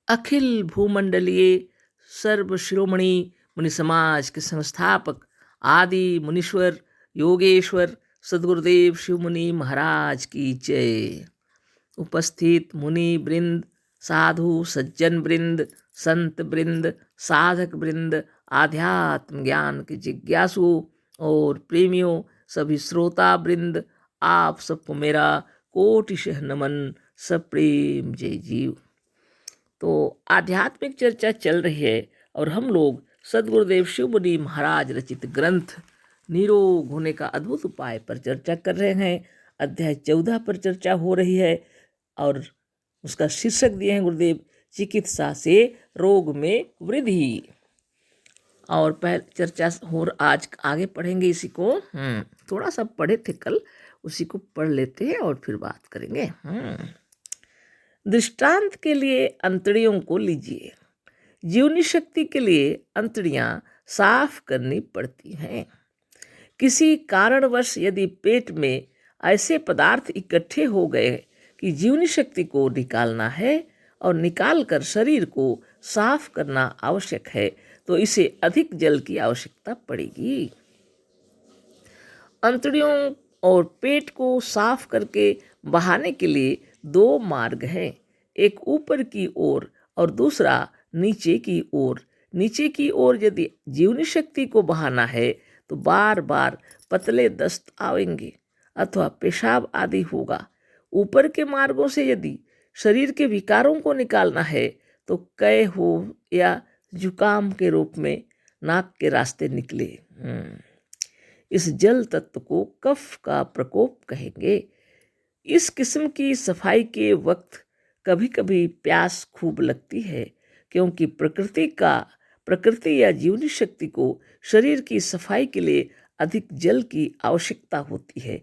अखिल भूमंडलीय सर्व शिरोमणि मुनि समाज के संस्थापक आदि मुनीश्वर योगेश्वर सदगुरुदेव शिव मुनि महाराज की जय। उपस्थित मुनि वृंद, साधु सज्जन वृंद, संत वृंद, साधक वृंद, आध्यात्म ज्ञान के जिज्ञासु और प्रेमियों, सभी श्रोता वृंद, आप सबको मेरा कोटिशः नमन, सप्रेम जय जीव। तो आध्यात्मिक चर्चा चल रही है और हम लोग सदगुरुदेव शिव मुनि महाराज रचित ग्रंथ निरोग होने का अद्भुत उपाय पर चर्चा कर रहे हैं। अध्याय 14 पर चर्चा हो रही है और उसका शीर्षक दिए हैं गुरुदेव, चिकित्सा से रोग में वृद्धि। और पहले चर्चा हो आज आगे पढ़ेंगे इसी को। थोड़ा सा पढ़े थे कल, उसी को पढ़ लेते हैं और फिर बात करेंगे। दृष्टांत के लिए अंतड़ियों को लीजिए। जीवनी शक्ति के लिए अंतड़ियां साफ करनी पड़ती हैं। किसी कारणवश यदि पेट में ऐसे पदार्थ इकट्ठे हो गए कि जीवनी शक्ति को निकालना है और निकालकर शरीर को साफ करना आवश्यक है, तो इसे अधिक जल की आवश्यकता पड़ेगी। अंतड़ियों और पेट को साफ करके बहाने के लिए 2 मार्ग हैं, एक ऊपर की ओर और दूसरा नीचे की ओर। नीचे की ओर यदि जीवनी शक्ति को बहाना है तो बार बार पतले दस्त आएंगे अथवा पेशाब आदि होगा। ऊपर के मार्गों से यदि शरीर के विकारों को निकालना है तो कै हो या जुकाम के रूप में नाक के रास्ते निकले। इस जल तत्व को कफ का प्रकोप कहेंगे। इस किस्म की सफाई के वक्त कभी कभी प्यास खूब लगती है, क्योंकि प्रकृति या जीवनी शक्ति को शरीर की सफाई के लिए अधिक जल की आवश्यकता होती है।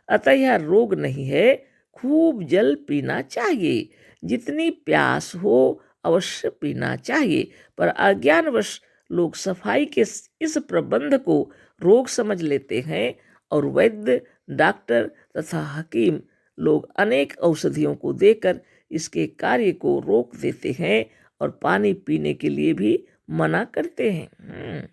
अतः यह रोग नहीं है, खूब जल पीना चाहिए। जितनी प्यास हो अवश्य पीना चाहिए, पर अज्ञानवश लोग सफाई के इस प्रबंध को रोग समझ लेते हैं और वैद्य, डॉक्टर तथा हकीम लोग अनेक औषधियों को देकर इसके कार्य को रोक देते हैं और पानी पीने के लिए भी मना करते हैं।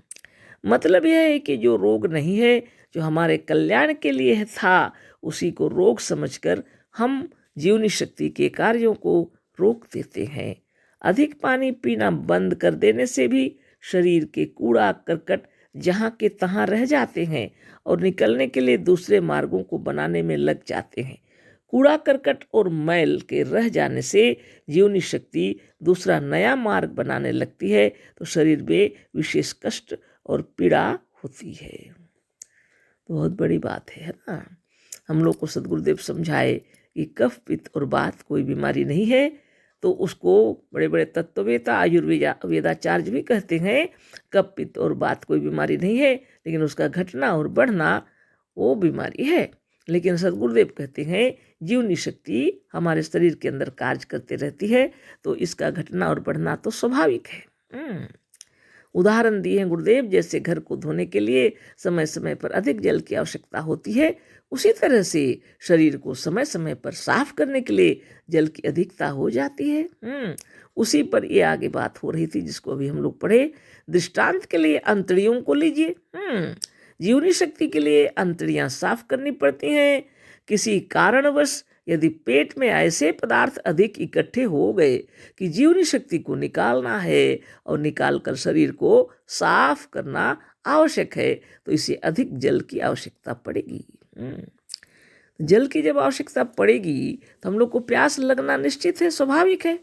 मतलब यह है कि जो रोग नहीं है, जो हमारे कल्याण के लिए था, उसी को रोग समझकर हम जीवनी शक्ति के कार्यों को रोक देते हैं। अधिक पानी पीना बंद कर देने से भी शरीर के कूड़ा करकट जहाँ के तहाँ रह जाते हैं और निकलने के लिए दूसरे मार्गों को बनाने में लग जाते हैं। कूड़ा करकट और मैल के रह जाने से जीवनी शक्ति दूसरा नया मार्ग बनाने लगती है, तो शरीर में विशेष कष्ट और पीड़ा होती है। तो बहुत बड़ी बात है ना। हम लोग को सदगुरुदेव समझाए कि कफ पित्त और वात कोई बीमारी नहीं है, तो उसको बड़े बड़े तत्ववेता वेदाचार्य भी कहते हैं कफ पित्त और वात कोई बीमारी नहीं है, लेकिन उसका घटना और बढ़ना वो बीमारी है। लेकिन सदगुरुदेव कहते हैं जीवनी शक्ति हमारे शरीर के अंदर कार्य करते रहती है, तो इसका घटना और बढ़ना तो स्वाभाविक है। उदाहरण दिए हैं गुरुदेव, जैसे घर को धोने के लिए समय समय पर अधिक जल की आवश्यकता होती है, उसी तरह से शरीर को समय समय पर साफ करने के लिए जल की अधिकता हो जाती है। उसी पर ये आगे बात हो रही थी जिसको अभी हम लोग पढ़े। दृष्टांत के लिए अंतड़ियों को लीजिए। जीवनी शक्ति के लिए अंतड़ियां साफ करनी पड़ती हैं। किसी कारणवश यदि पेट में ऐसे पदार्थ अधिक इकट्ठे हो गए कि जीवनी शक्ति को निकालना है और निकालकर शरीर को साफ करना आवश्यक है, तो इसे अधिक जल की आवश्यकता पड़ेगी। जल की जब आवश्यकता पड़ेगी तो हम लोग को प्यास लगना निश्चित है, स्वाभाविक है।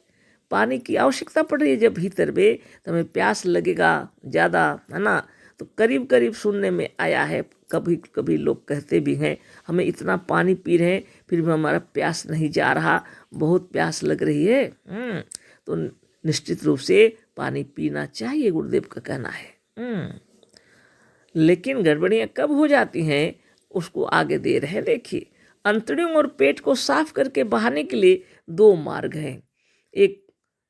पानी की आवश्यकता पड़ रही है जब भीतर में, तो हमें प्यास लगेगा ज़्यादा, है ना। तो करीब करीब सुनने में आया है, कभी कभी लोग कहते भी हैं हमें इतना पानी पी रहे हैं फिर भी हमारा प्यास नहीं जा रहा, बहुत प्यास लग रही है। तो निश्चित रूप से पानी पीना चाहिए, गुरुदेव का कहना है। लेकिन गड़बड़ियाँ कब हो जाती हैं उसको आगे दे रहे हैं। देखिए, अंतड़ियों और पेट को साफ करके बहाने के लिए 2 मार्ग हैं। एक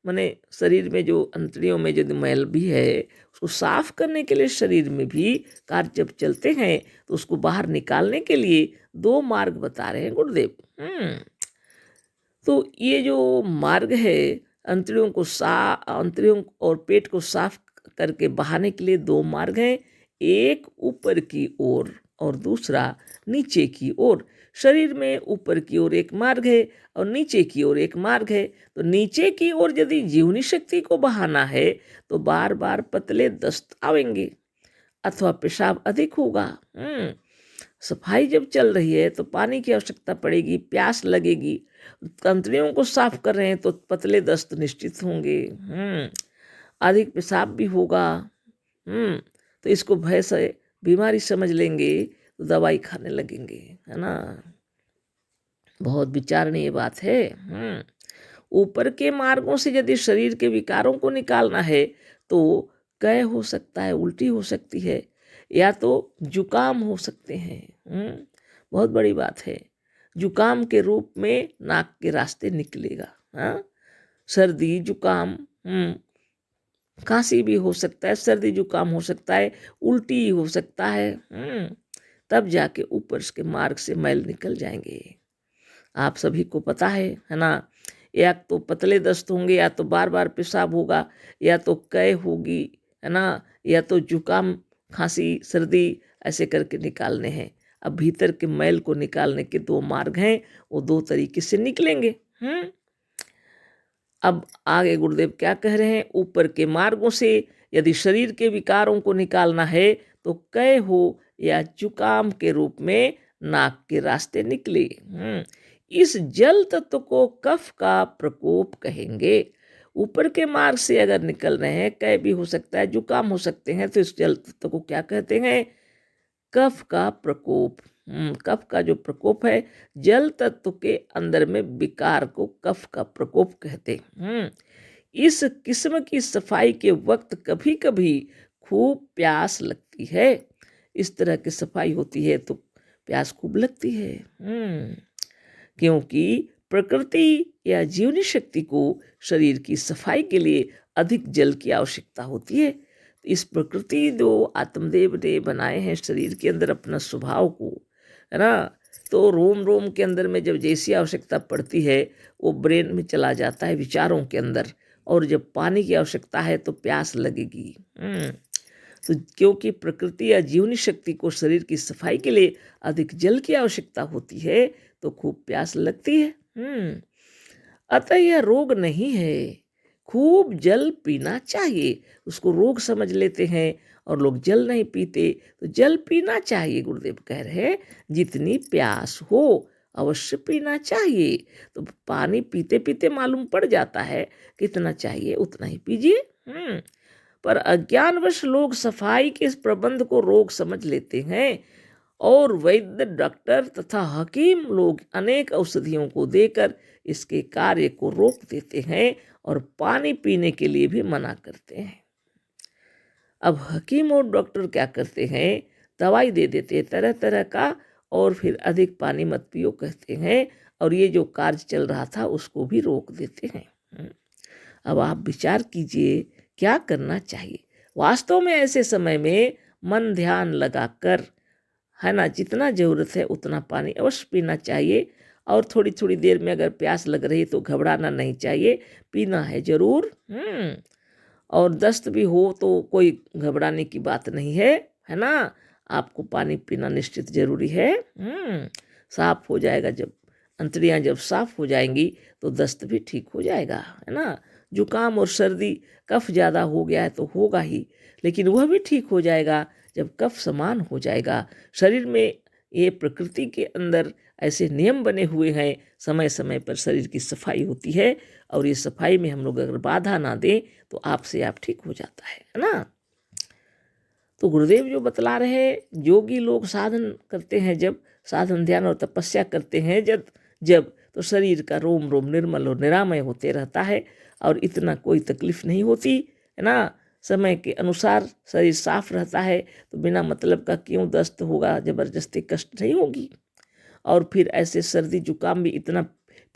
माने शरीर में जो अंतड़ियों में जो मैल भी है उसको साफ करने के लिए शरीर में भी कार्य जब चलते हैं तो उसको बाहर निकालने के लिए 2 मार्ग बता रहे हैं गुरुदेव। तो ये जो मार्ग है अंतड़ियों और पेट को साफ करके बहाने के लिए दो मार्ग हैं, एक ऊपर की ओर और दूसरा नीचे की ओर। शरीर में ऊपर की ओर एक मार्ग है और नीचे की ओर एक मार्ग है। तो नीचे की ओर यदि जीवनी शक्ति को बहाना है तो बार बार पतले दस्त आएंगे अथवा पेशाब अधिक होगा। सफाई जब चल रही है तो पानी की आवश्यकता पड़ेगी, प्यास लगेगी। तंत्रियों को साफ कर रहे हैं तो पतले दस्त निश्चित होंगे। अधिक पेशाब भी होगा। तो इसको भय से बीमारी समझ लेंगे तो दवाई खाने लगेंगे, है ना। बहुत विचारणीय बात है। ऊपर के मार्गों से यदि शरीर के विकारों को निकालना है तो कय हो सकता है, उल्टी हो सकती है, या तो जुकाम हो सकते हैं। बहुत बड़ी बात है। जुकाम के रूप में नाक के रास्ते निकलेगा। हाँ, सर्दी जुकाम, खांसी भी हो सकता है, सर्दी जुकाम हो सकता है, उल्टी हो सकता है। तब जाके ऊपर के मार्ग से मैल निकल जाएंगे। आप सभी को पता है ना। या तो पतले दस्त होंगे, या तो बार बार पेशाब होगा, या तो कै होगी, है ना, या तो जुकाम खांसी सर्दी ऐसे करके निकालने हैं। अब भीतर के मैल को निकालने के दो मार्ग हैं, वो दो तरीके से निकलेंगे। अब आगे गुरुदेव क्या कह रहे हैं, ऊपर के मार्गों से यदि शरीर के विकारों को निकालना है तो कै हो या जुकाम के रूप में नाक के रास्ते निकले। इस जल तत्व को कफ का प्रकोप कहेंगे। ऊपर के मार्ग से अगर निकल रहे हैं, कै भी हो सकता है, जुकाम हो सकते हैं, तो इस जल तत्व को क्या कहते हैं, कफ का प्रकोप। कफ का जो प्रकोप है, जल तत्व के अंदर में विकार को कफ का प्रकोप कहते हैं। इस किस्म की सफाई के वक्त कभी कभी खूब प्यास लगती है। इस तरह की सफाई होती है तो प्यास खूब लगती है। क्योंकि प्रकृति या जीवनी शक्ति को शरीर की सफाई के लिए अधिक जल की आवश्यकता होती है। इस प्रकृति जो आत्मदेव ने बनाए हैं शरीर के अंदर अपना स्वभाव को, है ना, तो रोम रोम के अंदर में जब जैसी आवश्यकता पड़ती है वो ब्रेन में चला जाता है, विचारों के अंदर। और जब पानी की आवश्यकता है तो प्यास लगेगी। तो क्योंकि प्रकृति या जीवनी शक्ति को शरीर की सफाई के लिए अधिक जल की आवश्यकता होती है तो खूब प्यास लगती है। अतः यह रोग नहीं है, खूब जल पीना चाहिए। उसको रोग समझ लेते हैं और लोग जल नहीं पीते। तो जल पीना चाहिए, गुरुदेव कह रहे हैं जितनी प्यास हो अवश्य पीना चाहिए। तो पानी पीते पीते मालूम पड़ जाता है कितना चाहिए उतना ही पीजिए। पर अज्ञानवश लोग सफाई के इस प्रबंध को रोग समझ लेते हैं और वैद्य डॉक्टर तथा हकीम लोग अनेक औषधियों को देकर इसके कार्य को रोक देते हैं और पानी पीने के लिए भी मना करते हैं। अब हकीम और डॉक्टर क्या करते हैं, दवाई दे देते हैं तरह तरह का और फिर अधिक पानी मत पियो कहते हैं, और ये जो कार्य चल रहा था उसको भी रोक देते हैं। अब आप विचार कीजिए क्या करना चाहिए। वास्तव में ऐसे समय में मन ध्यान लगाकर, है ना, जितना ज़रूरत है उतना पानी अवश्य पीना चाहिए। और थोड़ी थोड़ी देर में अगर प्यास लग रही तो घबराना नहीं चाहिए, पीना है ज़रूर। और दस्त भी हो तो कोई घबराने की बात नहीं है ना। आपको पानी पीना निश्चित जरूरी है। साफ हो जाएगा, जब अंतड़ियाँ जब साफ हो जाएंगी तो दस्त भी ठीक हो जाएगा, है ना। जुकाम और सर्दी कफ ज़्यादा हो गया है तो होगा ही, लेकिन वह भी ठीक हो जाएगा जब कफ समान हो जाएगा। शरीर में ये प्रकृति के अंदर ऐसे नियम बने हुए हैं, समय समय पर शरीर की सफाई होती है, और ये सफाई में हम लोग अगर बाधा ना दें तो आपसे आप ठीक हो जाता है ना। तो गुरुदेव जो बतला रहे हैं, योगी लोग साधन करते हैं, जब साधन ध्यान और तपस्या करते हैं जब तो शरीर का रोम रोम निर्मल और निरामय होते रहता है और इतना कोई तकलीफ नहीं होती, है ना। समय के अनुसार शरीर साफ रहता है तो बिना मतलब का क्यों दस्त होगा, जबरदस्ती कष्ट नहीं होगी। और फिर ऐसे सर्दी जुकाम भी इतना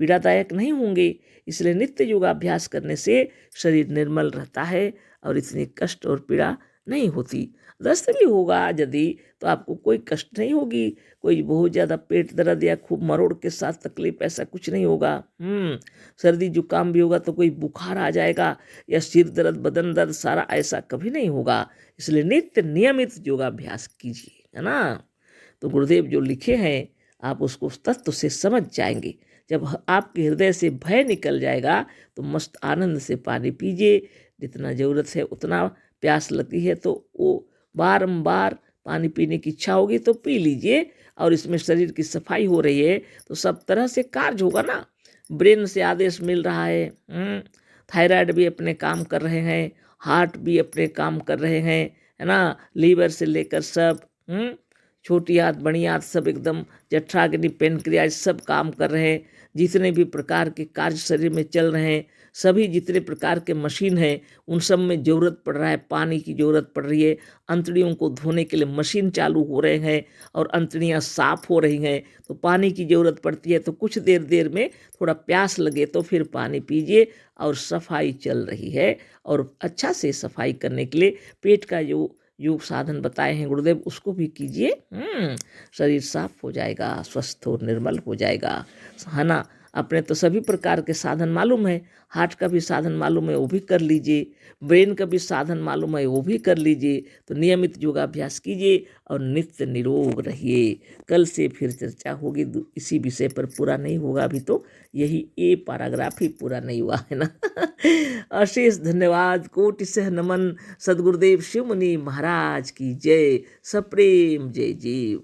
पीड़ादायक नहीं होंगे। इसलिए नित्य योगाभ्यास करने से शरीर निर्मल रहता है और इतनी कष्ट और पीड़ा नहीं होती। दस्त भी होगा यदि तो आपको कोई कष्ट नहीं होगी, कोई बहुत ज़्यादा पेट दर्द या खूब मरोड़ के साथ तकलीफ ऐसा कुछ नहीं होगा। सर्दी जुकाम भी होगा तो कोई बुखार आ जाएगा या सिर दर्द बदन दर्द सारा, ऐसा कभी नहीं होगा। इसलिए नित्य नियमित योगाभ्यास कीजिए, है ना। तो गुरुदेव जो लिखे हैं आप उसको तत्व से समझ जाएंगे। जब आपके हृदय से भय निकल जाएगा तो मस्त आनंद से पानी पीजिए, जितना ज़रूरत है उतना। प्यास लगती है तो वो बारंबार पानी पीने की इच्छा होगी तो पी लीजिए। और इसमें शरीर की सफाई हो रही है तो सब तरह से कार्य होगा ना। ब्रेन से आदेश मिल रहा है, थायराइड भी अपने काम कर रहे हैं, हार्ट भी अपने काम कर रहे हैं, है ना। लीवर से लेकर सब, छोटी आंत बड़ी आंत सब एकदम, जठराग्नि पेनक्रियाज सब काम कर रहे हैं। जितने भी प्रकार के कार्य शरीर में चल रहे हैं, सभी जितने प्रकार के मशीन हैं उन सब में ज़रूरत पड़ रहा है, पानी की ज़रूरत पड़ रही है। अंतड़ियों को धोने के लिए मशीन चालू हो रहे हैं और अंतड़ियाँ साफ हो रही हैं तो पानी की ज़रूरत पड़ती है। तो कुछ देर देर में थोड़ा प्यास लगे तो फिर पानी पीजिए। और सफाई चल रही है और अच्छा से सफाई करने के लिए पेट का जो योग साधन बताए हैं गुरुदेव उसको भी कीजिए। शरीर साफ हो जाएगा, स्वस्थ और निर्मल हो जाएगा, है ना। अपने तो सभी प्रकार के साधन मालूम है, हार्ट का भी साधन मालूम है वो भी कर लीजिए, ब्रेन का भी साधन मालूम है वो भी कर लीजिए। तो नियमित योगाभ्यास कीजिए और नित्य निरोग रहिए। कल से फिर चर्चा होगी इसी विषय पर, पूरा नहीं होगा अभी तो, यही ए पैराग्राफ ही पूरा नहीं हुआ है ना। अशेष धन्यवाद, कोटि सह नमन। सदगुरुदेव शिव मुनि महाराज की जय। सप्रेम जय जीव।